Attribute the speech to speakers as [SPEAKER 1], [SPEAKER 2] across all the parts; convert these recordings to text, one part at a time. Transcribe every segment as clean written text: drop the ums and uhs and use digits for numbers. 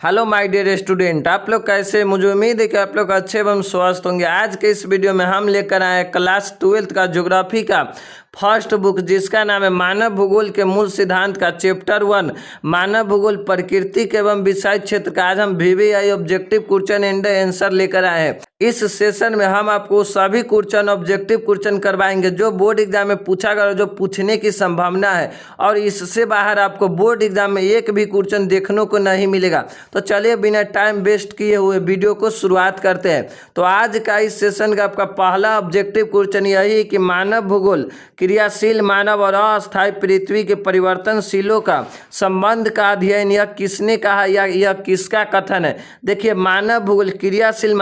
[SPEAKER 1] Hello my dear student, आप लोग कैसे। मुझे उम्मीद है कि आप लोग अच्छे एवं स्वस्थ होंगे। आज के इस वीडियो में हम लेकर आए क्लास 12th का ज्योग्राफी का फर्स्ट बुक, जिसका नाम है मानव भूगोल के मूल सिद्धांत का चैप्टर 1 मानव भूगोल प्राकृतिक एवं विषय क्षेत्र का। आज हम VVI objective question and answer लेकर आए हैं। इस सेशन में हम आपको सभी क्वेश्चन ऑब्जेक्टिव क्वेश्चन करवाएंगे जो बोर्ड एग्जाम में पूछा गया, जो पूछने की संभावना है, और इससे बाहर आपको बोर्ड एग्जाम में एक भी क्वेश्चन देखने को नहीं मिलेगा। तो चलिए बिना टाइम वेस्ट किए हुए वीडियो को शुरुआत करते हैं। तो आज का इस सेशन का आपका पहला ऑब्जेक्टिव क्वेश्चन यही है कि मानव भूगोल क्रियाशील मानव और अस्थायी पृथ्वी के परिवर्तनशीलों का संबंध का अध्ययन यह किसने कहा या यह किसका कथन है। देखिए, मानव भूगोल क्रियाशील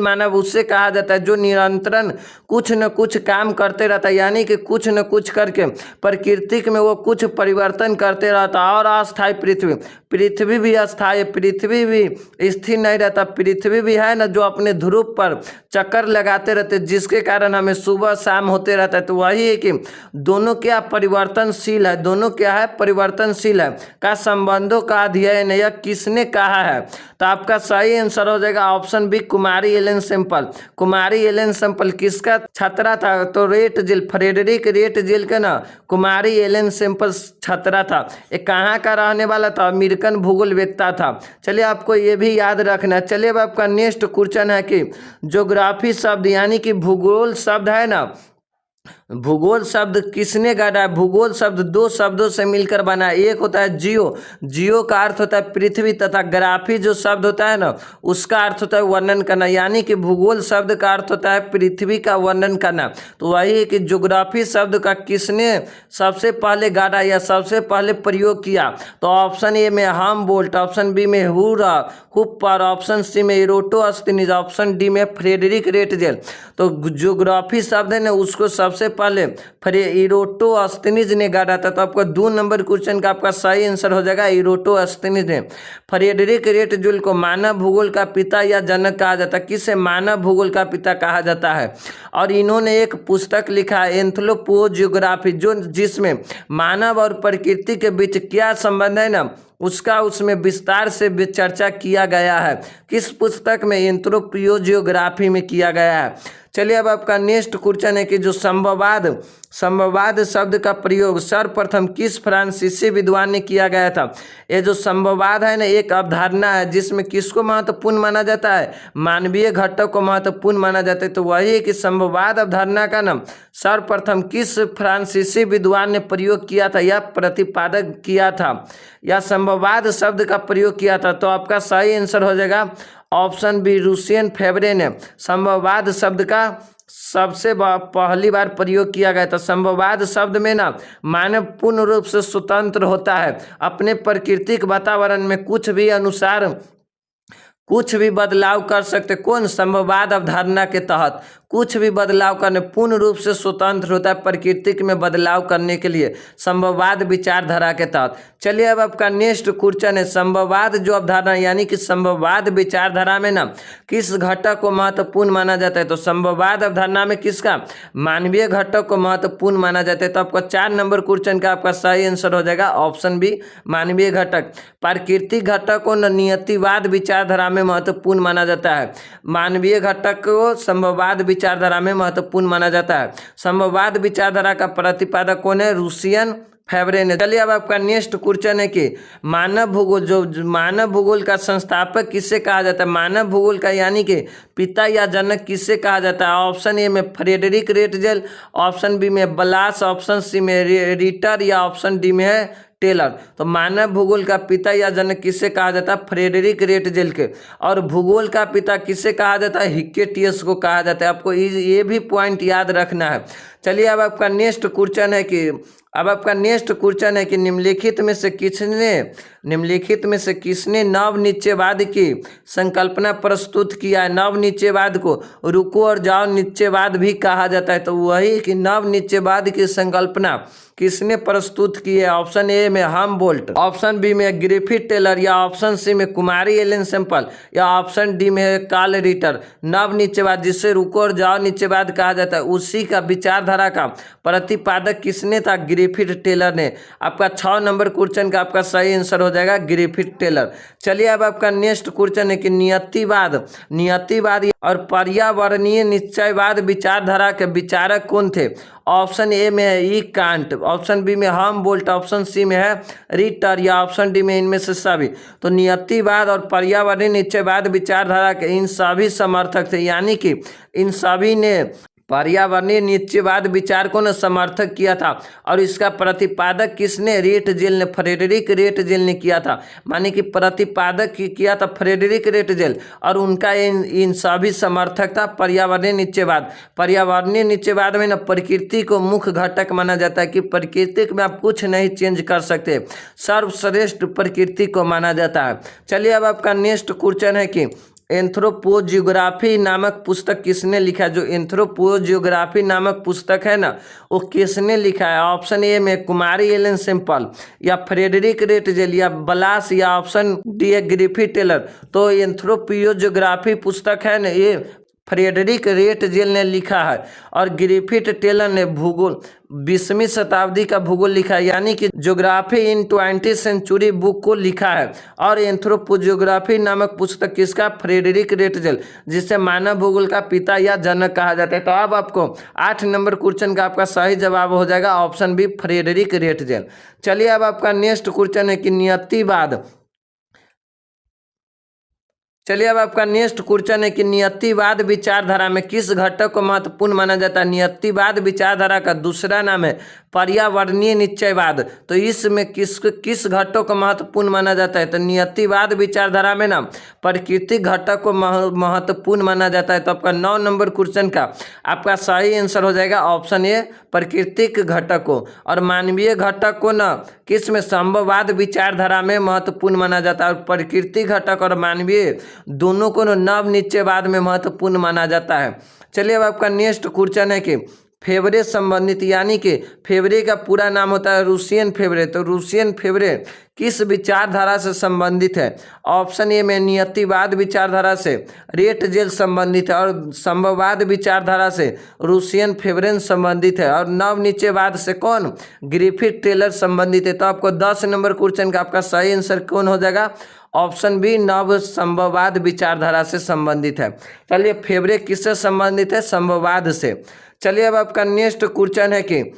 [SPEAKER 1] मानव उसे कहा जाता है जो निरंतर कुछ न कुछ काम करते रहता है, यानी कि कुछ न कुछ करके प्रकृति में वो कुछ परिवर्तन करते रहता है। और अस्थायी पृथ्वी भी अस्थायी, पृथ्वी भी स्थिर नहीं रहता। पृथ्वी भी है ना, जो अपने ध्रुव पर चक्कर लगाते रहते, जिसके कारण हमें सुबह शाम होते रहता है। तो वही है कि दोनों क्या परिवर्तनशील है, दोनों क्या है परिवर्तनशील है का संबंधों का अध्ययन यह किसने कहा है। तो आपका सही आंसर हो जाएगा ऑप्शन बी, कुमारी एलन सैंपल। कुमारी एलन सैंपल किसका छात्रा था? तो फ्रेडरिक रेट जेल के ना कुमारी एलन सैंपल छात्रा था। ये कहाँ का रहने वाला था? अमेरिकन भूगोलवेत्ता था। चलिए आपको ये भी याद रखना है। चलिए अब आपका नेक्स्ट क्वेश्चन है कि ज्योग्राफी शब्द यानी कि भूगोल शब्द है ना, भूगोल शब्द किसने गढ़ा है? भूगोल शब्द दो शब्दों से मिलकर बना है। एक होता है जियो का अर्थ होता है पृथ्वी, तथा ग्राफी जो शब्द होता है ना उसका अर्थ होता है वर्णन करना, यानी कि भूगोल शब्द का अर्थ होता है पृथ्वी का वर्णन करना। तो वही है कि ज्योग्राफी शब्द का किसने सबसे पहले गढ़ा या सबसे पहले प्रयोग किया? तो ऑप्शन ए में हमबोल्ट, ऑप्शन बी में हुप्पर, ऑप्शन सी में इरोटोस्थनीज, ऑप्शन डी में फ्रेडरिक रेटजेल। तो ज्योग्राफी शब्द है ना उसको सबसे पहले इरोटोस्थनीज ने गढ़ा था। तो आपका 2 नंबर क्वेश्चन का आपका सही आंसर हो जाएगा इरोटोस्थनीज ने। फ्रेडरिक रेटजेल को मानव भूगोल का पिता या जनक कहा जाता है। किसे मानव भूगोल का पिता कहा जाता है? और इन्होंने एक पुस्तक लिखा है एंथ्रोपोजियोग्राफी, जिसमें मानव और प्रकृति के बीच क्या संबंध है ना उसका उसमें विस्तार से चर्चा किया गया है। किस पुस्तक में? एंथ्रोपोजियोग्राफी में किया गया है। चलिए अब आपका नेक्स्ट क्वेश्चन है कि जो संभववाद शब्द का प्रयोग सर्वप्रथम किस फ्रांसीसी विद्वान ने किया गया था? ये जो संभववाद है ना एक अवधारणा है जिसमें किसको महत्वपूर्ण माना जाता है? मानवीय घटक को महत्वपूर्ण माना जाता है। तो वही है कि संभववाद अवधारणा का नाम सर्वप्रथम किस फ्रांसीसी विद्वान ने प्रयोग किया था या प्रतिपादक किया था या संभववाद शब्द का प्रयोग किया था? तो आपका सही आंसर हो जाएगा ऑप्शन बी, रूसियन फेवरे ने संभववाद शब्द का सबसे पहली बार प्रयोग किया गया था। संभववाद शब्द में ना मानव पूर्ण रूप से स्वतंत्र होता है, अपने प्राकृतिक वातावरण में कुछ भी अनुसार कुछ भी बदलाव कर सकते। कौन? संभववाद अवधारणा के तहत कुछ भी बदलाव करने, पूर्ण रूप से स्वतंत्र होता है प्रकृति में बदलाव करने के लिए संभववाद विचारधारा के तहत। चलिए अब आपका नेक्स्ट क्वेश्चन है संभववाद जो अवधारणा यानी कि संभववाद विचारधारा में ना किस घटक को महत्वपूर्ण माना जाता है? तो संभववाद अवधारणा में किसका? मानवीय घटक को महत्वपूर्ण माना जाता है। तो आपका 4 नंबर क्वेश्चन का आपका सही आंसर हो जाएगा ऑप्शन बी, मानवीय घटक। प्राकृतिक घटक को नियतिवाद विचारधारा में महत्वपूर्ण माना जाता है। मानवीय घटक को संभववाद विचारधारा में महत्वपूर्ण माना जाता है। संभववाद विचारधारा का प्रतिपादक कौन है? रूसियन फेवरे ने। चलिए अब आपका नेक्स्ट क्वेश्चन है कि मानव भूगोल का संस्थापक किसे कहा जाता है? मानव भूगोल का यानी कि पिता या जनक किसे कहा जाता है? ऑप्शन ए में फ्रेडरिक रेटजेल, ऑप्शन बी में ब्लास, ऑप्शन सी में रिटर या ऑप्शन डी में है टेलर। तो मानव भूगोल का पिता या जनक किसे कहा जाता है? फ्रेडरिक रेटजेल के। और भूगोल का पिता किसे कहा जाता है? हिक्केटियस को कहा जाता है। आपको ये भी पॉइंट याद रखना है। चलिए अब आपका नेक्स्ट क्वेश्चन है कि निम्नलिखित में से किसने नवनिश्चयवाद की संकल्पना प्रस्तुत किया है? नवनिश्चयवाद को रुको और जाओ निश्चयवाद भी कहा जाता है। तो वही कि नवनिश्चयवाद की संकल्पना किसने प्रस्तुत की है? ऑप्शन ए में हमबोल्ट, ऑप्शन बी में ग्रिफिथ टेलर या ऑप्शन सी में कुमारी एलन सैंपल या ऑप्शन डी में कार्ल रिटर। नवनिश्चयवाद जिसे रुको और जाओ निश्चयवाद कहा जाता है उसी का विचारधारा का प्रतिपादक किसने था? ग्रिफिथ टेलर ने। आपका 6 नंबर क्वेश्चन का आपका सही आंसर हो जाएगा ग्रिफिथ टेलर। चलिए अब आपका नेक्स्ट क्वेश्चन है कि नियतिवाद और पर्यावरणीय निश्चयवाद विचारधारा के विचारक कौन थे। ऑप्शन ए में है ई कांट, ऑप्शन बी में हमबोल्ट, ऑप्शन सी में है रिटर या ऑप्शन डी में इनमें से सभी। तो नियतिवाद और पर्यावरणीय निश्चयवाद विचारधारा के इन सभी समर्थक थे, यानी कि इन सभी ने पर्यावरणीय निश्चयवाद विचार को न समर्थक किया था। और इसका प्रतिपादक किसने, रेटजेल ने, फ्रेडरिक रेटजेल ने किया था। माने कि प्रतिपादक किया था फ्रेडरिक रेटजेल और उनका इन सभी समर्थक था पर्यावरणीय निश्चयवाद। पर्यावरणीय निश्चयवाद में न प्रकृति को मुख्य घटक माना जाता है कि प्रकृति में आप कुछ नहीं चेंज कर सकते, सर्वश्रेष्ठ प्रकृति को माना जाता है। चलिए अब आपका नेक्स्ट क्वेश्चन है कि एंथ्रोपोजियोग्राफी नामक पुस्तक किसने लिखा है। जो एंथ्रोपोजियोग्राफी नामक पुस्तक है ना, वो किसने लिखा है। ऑप्शन ए में कुमारी एलन सिंपल या फ्रेडरिक रेटजेल या बलास या ऑप्शन डी ग्रिफिथ टेलर। तो एंथ्रोपोजियोग्राफी पुस्तक है ना, ये फ्रेडरिक रेटजेल ने लिखा है और ग्रिफिथ टेलर ने भूगोल 20वीं शताब्दी का भूगोल लिखा है, यानी कि ज्योग्राफी इन 20th सेंचुरी बुक को लिखा है। और एंथ्रोपोजियोग्राफी नामक पुस्तक किसका, फ्रेडरिक रेटजेल, जिसे मानव भूगोल का पिता या जनक कहा जाता है। तो अब आपको 8 नंबर क्वेश्चन का आपका सही जवाब हो जाएगा ऑप्शन बी फ्रेडरिक रेटजेल। चलिए अब आपका नेक्स्ट क्वेश्चन है कि नियतिवाद विचारधारा में किस घटक को महत्वपूर्ण माना जाता है। नियतिवाद विचारधारा का दूसरा नाम है पर्यावरणीय निश्चयवाद। तो इसमें किस घटक को महत्वपूर्ण माना जाता है। तो नियतिवाद विचारधारा में ना प्राकृतिक घटक को महत्वपूर्ण माना जाता है। तो आपका 9 नंबर क्वेश्चन का आपका सही आंसर हो जाएगा ऑप्शन ए प्राकृतिक घटक को। और मानवीय घटक को ना किस में, संभववाद विचारधारा में महत्वपूर्ण माना जाता है। और प्राकृतिक घटक और मानवीय दोनों को नव निश्चयवाद में महत्वपूर्ण माना जाता है। चलिए अब आपका नेक्स्ट क्वेश्चन है कि फेवरे संबंधित, यानी कि फेवरे का पूरा नाम होता है रूसियन फेवरे। तो रूसियन फेवरे किस विचारधारा से संबंधित है। ऑप्शन ए में नियतिवाद विचारधारा से रेटजेल संबंधित है और संभववाद विचारधारा से रूसियन फेवरेन संबंधित है और नव निश्चयवाद से कौन, ग्रिफिथ टेलर संबंधित है। तो आपको 10 नंबर क्वेश्चन का आपका सही आंसर कौन हो जाएगा, ऑप्शन बी नव संभववाद विचारधारा से संबंधित है। चलिए फेवरे किससे संबंधित है, संभववाद से। चलिए अब आपका नेक्स्ट क्वेश्चन है कि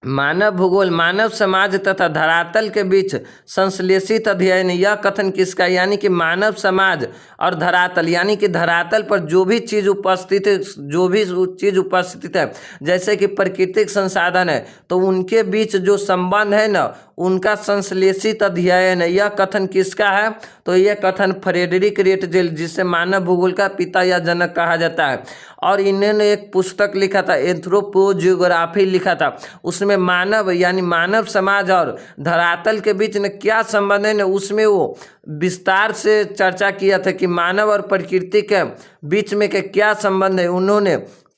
[SPEAKER 1] मानव भूगोल मानव समाज तथा धरातल के बीच संश्लेषित अध्ययन, यह कथन किसका, यानी कि मानव समाज और धरातल, यानी कि धरातल पर जो भी चीज़ उपस्थित है जैसे कि प्राकृतिक संसाधन है, तो उनके बीच जो संबंध है ना, उनका संश्लेषित अध्ययन है। यह कथन किसका है। तो यह कथन फ्रेडरिक रेटजेल, जिसे मानव भूगोल का पिता या जनक कहा जाता है। और इन्होंने एक पुस्तक लिखा था एंथ्रोपोजियोग्राफी लिखा था, उसमें मानव यानी मानव समाज और धरातल के बीच में क्या संबंध है ना, उसमें वो विस्तार से चर्चा किया था कि मानव और प्रकृति के बीच में के क्या संबंध है। उन्होंने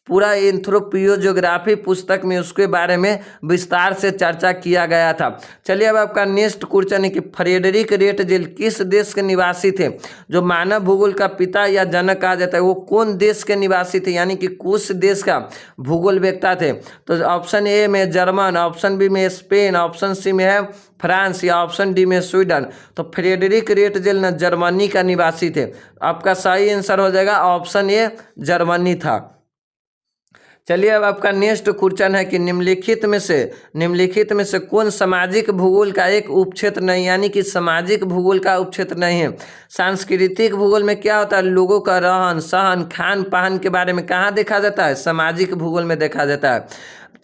[SPEAKER 1] पूरा एंथ्रोपोजियोग्राफी पुस्तक में उसके बारे में विस्तार से चर्चा किया गया था। चलिए अब आपका नेक्स्ट क्वेश्चन है कि फ्रेडरिक रेटजेल किस देश के निवासी थे। जो मानव भूगोल का पिता या जनक कहा जाता है, वो कौन देश के निवासी थे, यानी कि कुछ देश का भूगोल वेत्ता थे। तो ऑप्शन ए में जर्मन, ऑप्शन बी में स्पेन, ऑप्शन सी में है फ्रांस या ऑप्शन डी में स्वीडन। तो फ्रेडरिक रेटजेल न जर्मनी का निवासी थे। आपका सही आंसर हो जाएगा ऑप्शन ए जर्मनी था। चलिए अब आपका नेक्स्ट क्वेश्चन है कि निम्नलिखित में से कौन सामाजिक भूगोल का एक उपक्षेत्र नहीं, यानी कि सामाजिक भूगोल का उपक्षेत्र नहीं है। सांस्कृतिक भूगोल में क्या होता है, लोगों का रहन सहन खान पान के बारे में कहाँ देखा जाता है, सामाजिक भूगोल में देखा जाता है।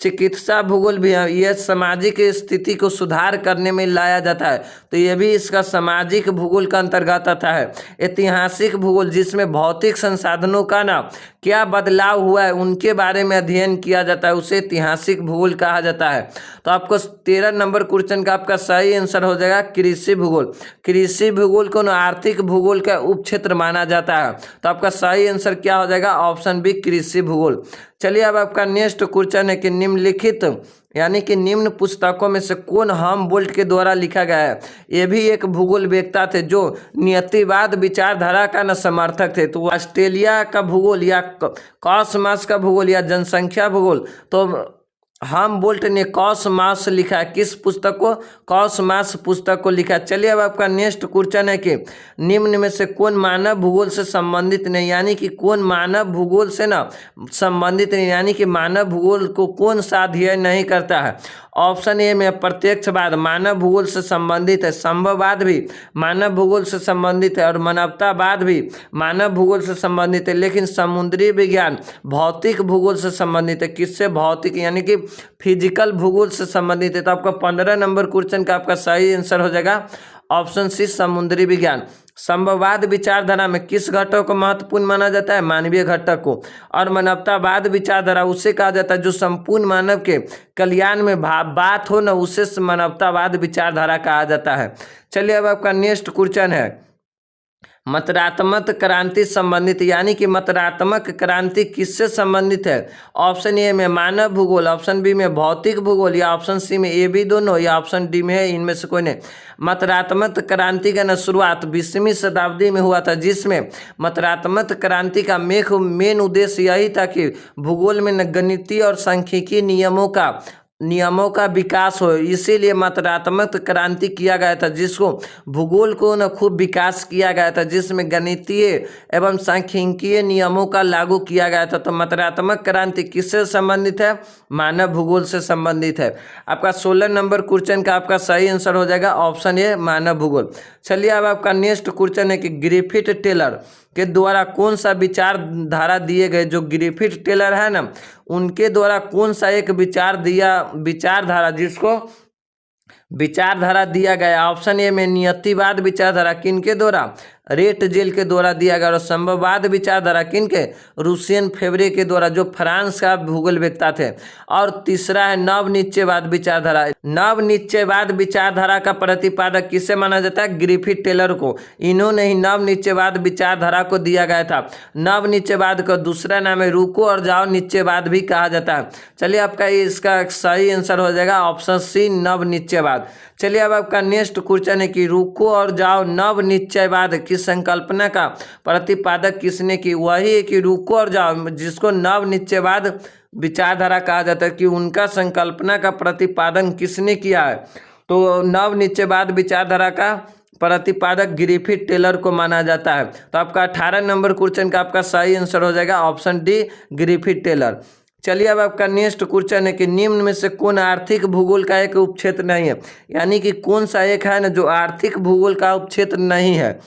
[SPEAKER 1] चिकित्सा भूगोल भी है, यह सामाजिक स्थिति को सुधार करने में लाया जाता है, तो यह भी इसका सामाजिक भूगोल का अंतर्गत आता है। ऐतिहासिक भूगोल, जिसमें भौतिक संसाधनों का ना क्या बदलाव हुआ है उनके बारे में अध्ययन किया जाता है, उसे ऐतिहासिक भूगोल कहा जाता है। तो आपको 13 नंबर क्वेश्चन का आपका सही आंसर हो जाएगा कृषि भूगोल। कृषि भूगोल को आर्थिक भूगोल का उपक्षेत्र माना जाता है। तो आपका सही आंसर क्या हो जाएगा, ऑप्शन बी कृषि भूगोल। चलिए अब आपका नेक्स्ट क्वेश्चन है कि निम्नलिखित यानी कि निम्न पुस्तकों में से कौन हमबोल्ट के द्वारा लिखा गया है। ये भी एक भूगोल वेत्ता थे जो नियतिवाद विचारधारा का न समर्थक थे। तो ऑस्ट्रेलिया का भूगोल या कॉसमॉस का भूगोल या जनसंख्या भूगोल, तो हम बोल्ट ने कॉस मास लिखा है, किस पुस्तक को? कॉस मास पुस्तक को लिखा है। चलिए अब आपका नेक्स्ट क्वेश्चन है कि निम्न में से कौन मानव भूगोल से संबंधित नहीं, यानी कि कौन मानव भूगोल से ना संबंधित नहीं, यानी कि मानव भूगोल को कौन सा अध्ययन नहीं करता है? ऑप्शन ए में प्रत्यक्षवाद मानव भूगोल से संबंधित है, संभववाद भी मानव भूगोल से संबंधित है और मानवतावाद भी मानव भूगोल से संबंधित है, लेकिन समुद्री विज्ञान भौतिक भूगोल से संबंधित है। किससे? भौतिक, यानी कि फिजिकल भूगोल से संबंधित है। तो आपका 15 नंबर क्वेश्चन का आपका सही आंसर हो जाएगा ऑप्शन सी, समुद्री विज्ञान। संभववाद विचारधारा में किस घटक को महत्वपूर्ण माना जाता है? मानवीय घटक को। और मानवतावाद विचारधारा उसे कहा जाता है जो संपूर्ण मानव के कल्याण में बात हो ना, उसे मानवतावाद विचारधारा कहा जाता है। चलिए अब आपका नेक्स्ट क्वेश्चन है मतरात्मक क्रांति संबंधित, यानी कि मतरात्मक क्रांति किससे संबंधित है? ऑप्शन ए में मानव भूगोल, ऑप्शन बी में भौतिक भूगोल, या ऑप्शन सी में ए बी दोनों, या ऑप्शन डी में है इनमें से कोई नहीं। मतरात्मक क्रांति का न शुरुआत 20वीं शताब्दी में हुआ था, जिसमें मतरात्मक क्रांति का मेन उद्देश्य यही था कि भूगोल में न गणितीय और सांख्यिकी नियमों का विकास हो। इसीलिए मतरात्मक क्रांति किया गया था, जिसको भूगोल को न खूब विकास किया गया था, जिसमें गणितीय एवं सांख्यिकीय नियमों का लागू किया गया था। तो मतरात्मक क्रांति किससे संबंधित है? मानव भूगोल से संबंधित है। आपका 16 नंबर क्वेश्चन का आपका सही आंसर हो जाएगा ऑप्शन ए, मानव भूगोल। चलिए अब आपका नेक्स्ट क्वेश्चन है कि ग्रिफिथ टेलर के द्वारा कौन सा विचारधारा दिए गए? जो ग्रिफिथ टेलर है ना, उनके द्वारा कौन सा एक विचारधारा दिया गया? ऑप्शन ए में नियतिवाद विचारधारा किनके द्वारा? रेट जेल के द्वारा दिया गया। और संभववाद विचारधारा किनके? रूसियन फेवरे के द्वारा, जो फ्रांस का भूगोलवेत्ता थे। और तीसरा है नवनिश्चयवाद विचारधारा। नवनिश्चयवाद विचारधारा का प्रतिपादक किसे माना जाता है? ग्रिफिथ टेलर को। इन्होंने ही नवनिश्चयवाद विचारधारा को दिया गया था। नवनिश्चयवाद का दूसरा नाम है रुको और जाओ निश्चयवाद भी कहा जाता है। चलिए आपका इसका सही आंसर हो जाएगा ऑप्शन सी, नवनिश्चयवाद। चलिए अब आपका नेक्स्ट क्वेश्चन है कि रुको और जाओ नवनिश्चयवाद की संकल्पना का प्रतिपादक किसने की? वही है कि रुको और जाओ, जिसको नवनिश्चयवाद विचारधारा कहा जाता है, कि उनका संकल्पना का प्रतिपादन किसने किया है? तो नवनिश्चयवाद विचारधारा का प्रतिपादक ग्रिफिथ टेलर को माना जाता है। तो आपका 18 नंबर क्वेश्चन का आपका सही आंसर हो जाएगा ऑप्शन डी, ग्रिफिथ टेलर। चलिए अब आपका नेक्स्ट क्वेश्चन है कि निम्न में से कौन आर्थिक भूगोल का एक उपक्षेत्र नहीं है, यानी कि कौन सा एक है ना जो आर्थिक भूगोल का उपक्षेत्र नहीं है?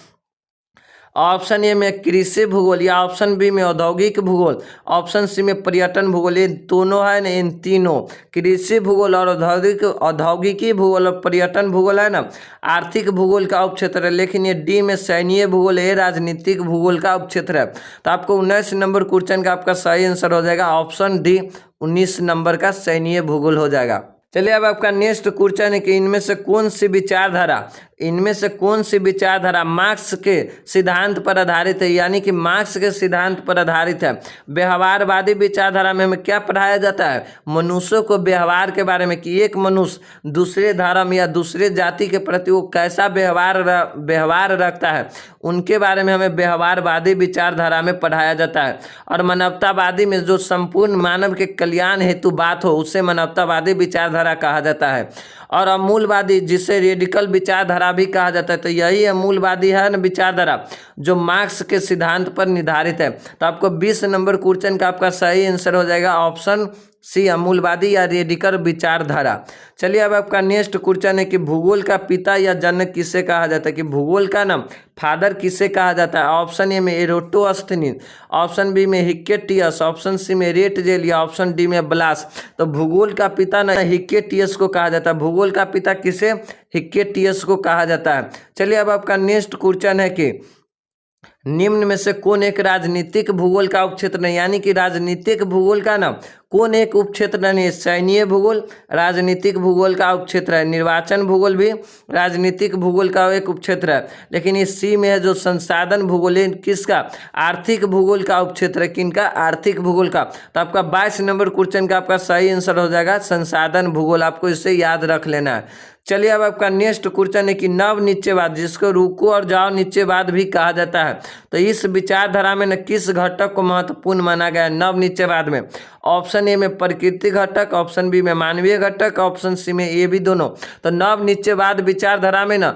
[SPEAKER 1] ऑप्शन ए में कृषि भूगोल, या ऑप्शन बी में औद्योगिक भूगोल, ऑप्शन सी में पर्यटन भूगोल। ये दोनों है ना, इन तीनों कृषि भूगोल और औद्योगिकी भूगोल और पर्यटन भूगोल है ना आर्थिक भूगोल का उपक्षेत्र है। लेकिन ये डी में सैन्य भूगोल, ये राजनीतिक भूगोल का उपक्षेत्र है। तो आपको 19 नंबर क्वेश्चन का आपका सही आंसर हो जाएगा ऑप्शन डी, 19 नंबर का सैन्य भूगोल हो जाएगा। चलिए अब आपका नेक्स्ट क्वेश्चन है कि इनमें से कौन सी विचारधारा मार्क्स के सिद्धांत पर आधारित है, यानी कि मार्क्स के सिद्धांत पर आधारित है? व्यवहारवादी विचारधारा में हमें क्या पढ़ाया जाता है? मनुष्यों को व्यवहार के बारे में, कि एक मनुष्य दूसरे धर्म या दूसरे जाति के प्रति वो कैसा व्यवहार रखता है, उनके बारे में हमें व्यवहारवादी विचारधारा में पढ़ाया जाता है। और मानवतावादी में जो संपूर्ण मानव के कल्याण हेतु बात हो, उसे मानवतावादी विचारधारा कहा जाता है। और अमूलवादी, जिसे रेडिकल विचारधारा भी कहा जाता है, तो यही अमूलवादी है ना विचारधारा जो मार्क्स के सिद्धांत पर निर्धारित है। तो आपको 20 नंबर क्वेश्चन का आपका सही आंसर हो जाएगा ऑप्शन सी, अमूलवादी या रेडिकल विचारधारा। चलिए अब आपका नेक्स्ट क्वेश्चन है कि भूगोल का पिता या जनक किसे कहा जाता है? कि भूगोल का नाम फादर किसे कहा जाता है? ऑप्शन ए में एरोटोस्थनीज, ऑप्शन बी में हिक्केटियस, ऑप्शन सी में रेट जेल, या ऑप्शन डी में ब्लास। तो भूगोल का पिता ना हिक्केटियस को कहा जाता है। भूगोल का पिता किसे? हिक्केटियस को कहा जाता है। चलिए अब आपका नेक्स्ट क्वेश्चन है कि निम्न में से कौन एक राजनीतिक भूगोल का उपक्षेत्र नहीं, यानी कि राजनीतिक भूगोल का ना कौन एक उपक्षेत्र नहीं है? सैन्य भूगोल राजनीतिक भूगोल का उपक्षेत्र है, निर्वाचन भूगोल भी राजनीतिक भूगोल का एक उपक्षेत्र है। लेकिन इस सी में है जो संसाधन भूगोल है, किसका? आर्थिक भूगोल का उपक्षेत्र है। किनका? आर्थिक भूगोल का। तो आपका 22 नंबर क्वेश्चन का आपका सही आंसर हो जाएगा संसाधन भूगोल, आपको इसे याद रख लेना है। चलिए अब आपका नेक्स्ट क्वेश्चन है कि नवनिश्चयवाद, जिसको रुको और जाओ निश्चयवाद भी कहा जाता है, तो इस विचारधारा में न किस घटक को महत्वपूर्ण माना गया है नवनिश्चयवाद में? ऑप्शन ए में प्रकृति घटक, ऑप्शन बी में मानवीय घटक, ऑप्शन सी में ये भी दोनों। तो नवनिश्चयवाद विचारधारा में न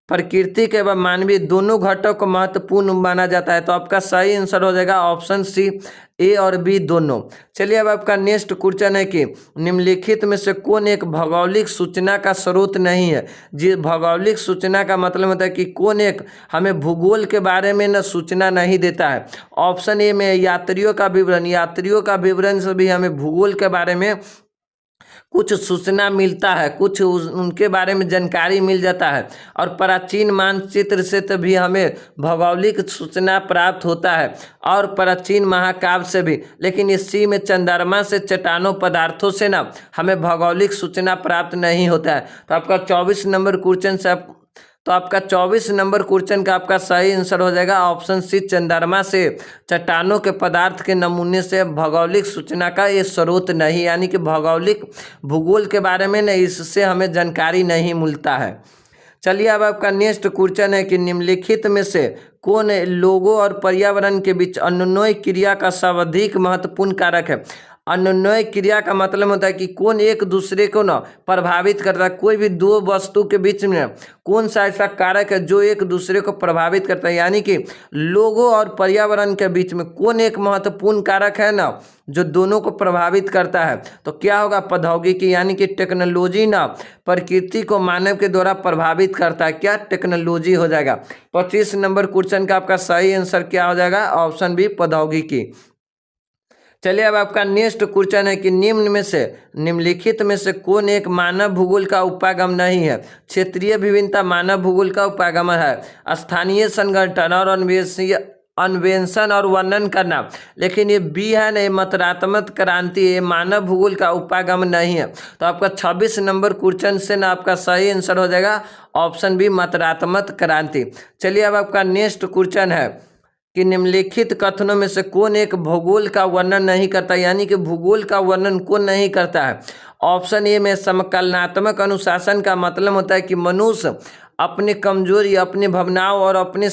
[SPEAKER 1] प्रकृति के एवं मानवीय दोनों घटक को महत्वपूर्ण माना जाता है। तो आपका सही आंसर हो जाएगा ऑप्शन सी, ए और बी दोनों। चलिए अब आपका नेक्स्ट क्वेश्चन है कि निम्नलिखित में से कौन एक भौगोलिक सूचना का स्रोत नहीं है? जी, भौगोलिक सूचना का मतलब होता है कि कौन एक हमें भूगोल के बारे में न सूचना नहीं देता है। ऑप्शन ए में यात्रियों का विवरण, यात्रियों का विवरण से भी हमें भूगोल के बारे में कुछ सूचना मिलता है, कुछ उनके बारे में जानकारी मिल जाता है। और प्राचीन मानचित्र से तो भी हमें भौगोलिक सूचना प्राप्त होता है और प्राचीन महाकाव्य से भी। लेकिन इस सी में चंद्रमा से चट्टानों पदार्थों से ना हमें भौगोलिक सूचना प्राप्त नहीं होता है। तो आपका 24 नंबर क्वेश्चन से आपका 24 नंबर क्वेश्चन का आपका सही आंसर हो जाएगा ऑप्शन सी, चंद्रमा से चट्टानों के पदार्थ के नमूने से भौगोलिक सूचना का ये स्रोत नहीं, यानी कि भौगोलिक भूगोल के बारे में न इससे हमें जानकारी नहीं मिलता है। चलिए अब आपका नेक्स्ट क्वेश्चन है कि निम्नलिखित में से कौन लोगों और पर्यावरण के बीच अन्योन्य क्रिया का सर्वाधिक महत्वपूर्ण कारक है? अन्योन्य क्रिया का मतलब होता है कि कौन एक दूसरे को ना प्रभावित करता है। कोई भी दो वस्तु के बीच में कौन सा ऐसा कारक है जो एक दूसरे को प्रभावित करता है, यानी कि लोगों और पर्यावरण के बीच में कौन एक महत्वपूर्ण कारक है ना जो दोनों को प्रभावित करता है? तो क्या होगा? प्रौद्योगिकी, यानी कि टेक्नोलॉजी ना प्रकृति को मानव के द्वारा प्रभावित करता है। क्या? टेक्नोलॉजी हो जाएगा। 25 नंबर क्वेश्चन का आपका सही आंसर क्या हो जाएगा? ऑप्शन बी, प्रौद्योगिकी। चलिए अब आपका नेक्स्ट क्वेश्चन है कि निम्नलिखित में से कौन एक मानव भूगोल का उपागम नहीं है? क्षेत्रीय विभिन्नता मानव भूगोल का उपागम है। स्थानीय संगठन और अन्वेषण और वर्णन करना, लेकिन ये बी है ना, मात्रात्मक क्रांति, ये मानव भूगोल का उपागम नहीं है। तो आपका 26 नंबर क्वेश्चन से ना आपका सही आंसर हो जाएगा ऑप्शन बी, मात्रात्मक क्रांति। चलिए अब आपका नेक्स्ट क्वेश्चन है कि निम्नलिखित कथनों में से कौन एक भूगोल का वर्णन नहीं करता, यानी कि भूगोल का वर्णन कौन नहीं करता है? ऑप्शन ए में समकलनात्मक अनुशासन का मतलब होता है कि मनुष्य अपने कमजोरी, अपनी भावनाओं और अपनी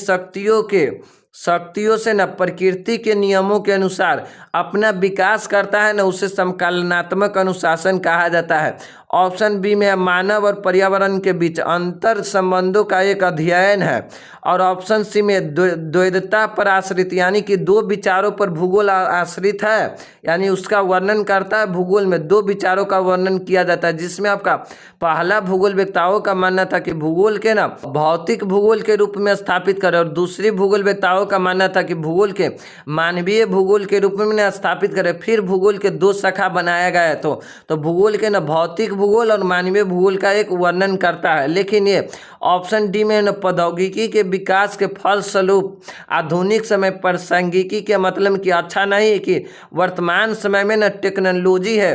[SPEAKER 1] शक्तियों से न प्रकृति के नियमों के अनुसार अपना विकास करता है न, उसे समकालनात्मक अनुशासन कहा जाता है। ऑप्शन बी में मानव और पर्यावरण के बीच अंतर संबंधों का एक अध्ययन है। और ऑप्शन सी में द्वैधता पर आश्रित, यानी कि दो विचारों पर भूगोल आश्रित है, यानी उसका वर्णन करता है। भूगोल में दो विचारों का वर्णन किया जाता है, जिसमें आपका पहला भूगोल वेत्ताओं का मानना था कि भूगोल के ना भौतिक भूगोल के रूप में स्थापित करे, और दूसरी भूगोल वेत्ताओं का मानना था कि भूगोल के मानवीय भूगोल के रूप में स्थापित करे। फिर भूगोल के दो शाखा बनाया गया है। तो भूगोल के ना भौतिक भूगोल और मानवीय भूगोल का एक वर्णन करता है। लेकिन ये ऑप्शन डी में न प्रौद्योगिकी के विकास के फलस्वरूप आधुनिक समय पर सांख्यिकी के मतलब कि अच्छा नहीं है कि वर्तमान समय में न टेक्नोलॉजी है,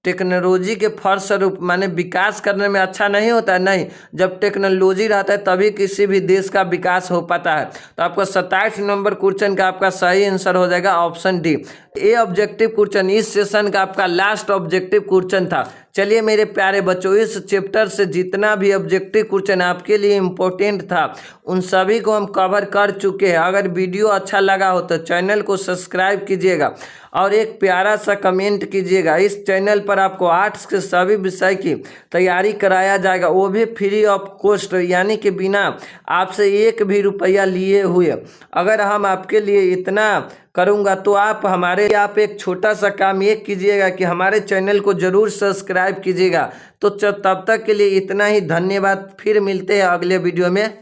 [SPEAKER 1] टेक्नोलॉजी के फलस्वरूप माने विकास करने में अच्छा नहीं होता है। नहीं, जब टेक्नोलॉजी रहता है तभी किसी भी देश का विकास हो पाता है। तो आपका 27 नंबर क्वेश्चन का आपका सही आंसर हो जाएगा ऑप्शन डी। ये ऑब्जेक्टिव क्वेश्चन इस सेशन का आपका लास्ट ऑब्जेक्टिव क्वेश्चन था। चलिए मेरे प्यारे बच्चों, इस चैप्टर से जितना भी ऑब्जेक्टिव क्वेश्चन आपके लिए इम्पोर्टेंट था उन सभी को हम कवर कर चुके हैं। अगर वीडियो अच्छा लगा हो तो चैनल को सब्सक्राइब कीजिएगा और एक प्यारा सा कमेंट कीजिएगा। इस चैनल पर आपको आर्ट्स के सभी विषय की तैयारी कराया जाएगा, वो भी फ्री ऑफ कॉस्ट, यानी कि बिना आपसे एक भी रुपया लिए हुए। अगर हम आपके लिए इतना करूंगा तो आप एक छोटा सा काम ये कीजिएगा कि हमारे चैनल को जरूर सब्सक्राइब कीजिएगा। तो तब तक के लिए इतना ही, धन्यवाद। फिर मिलते हैं अगले वीडियो में।